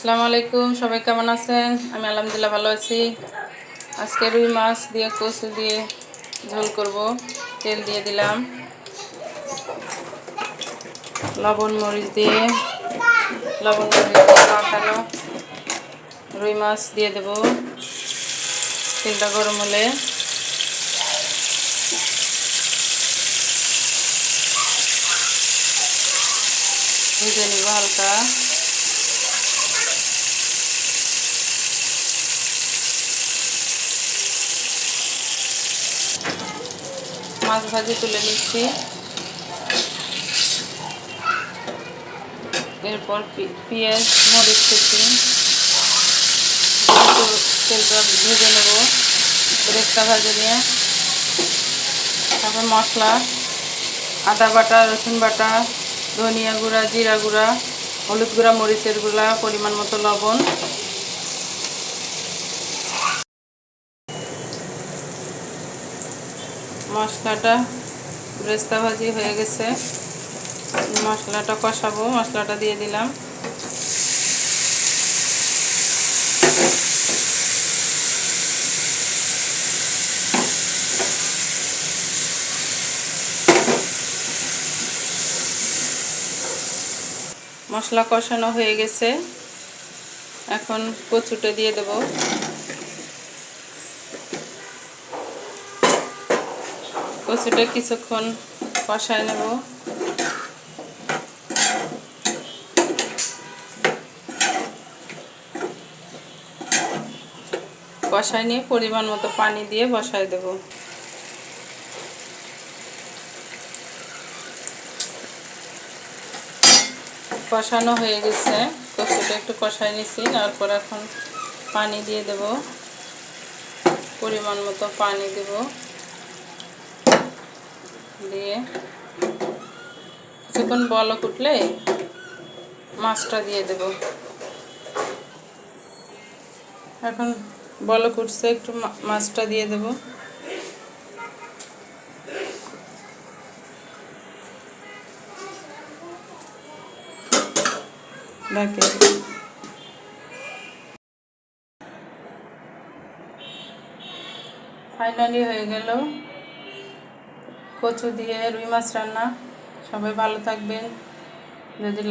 আসসালামু আলাইকুম, সবাই কেমন আছেন? আমি আলহামদুলিল্লাহ ভালো আছি। আজকে রুই মাছ দিয়ে কচু দিয়ে ঝোল করব। তেল দিয়ে দিলাম, লবণ মরিচ দিয়ে মাখানো রুই মাছ দিয়ে দেব। তেলটা গরম হলে ভেজে নিব হালকা। মাছ ভাজি তুলে নিচ্ছি। এরপর পেঁয়াজ মরিচ কুচি তেলটা ভেজে নেব বেরেস্তা ভাজে নিয়ে। তারপর মশলা, আদা বাটা, রসুন বাটা, ধনিয়া গুঁড়া, জিরা গুঁড়া, হলুদ গুঁড়া, মরিচের গুঁড়া, পরিমাণ মতো লবণ। মশলাটা বেরেস্তা ভাজি হয়ে গেছে, মশলাটা কষাবো। মশলাটা দিয়ে দিলাম, মশলা কষানো হয়ে গেছে। এখন কচুটা দিয়ে দেব। কচুটা কিছুক্ষণ কষায় নেব। কষায় নিয়ে পরিমাণ মতো পানি দিয়ে বসায় দেব। কষানো হয়ে গেছে, কচুটা একটু কষায় নিচ্ছি। তারপর এখন পানি দিয়ে দেব, পরিমাণ মতো পানি দেব। দিয়ে কিছুক্ষণ বলক উঠলে মাছটা দিয়ে দেব। এখন বলক উঠছে, একটু মাছটা দিয়ে দেব। ঢাকে ফাইনালি হয়ে গেল কচু দিয়ে রুই মাছ রান্না। সবাই ভালো থাকবেন। যদি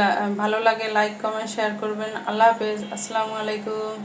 ভালো লাগে লাইক কমেন্ট শেয়ার করবেন। আল্লাহ হাফেজ। আসসালামু আলাইকুম।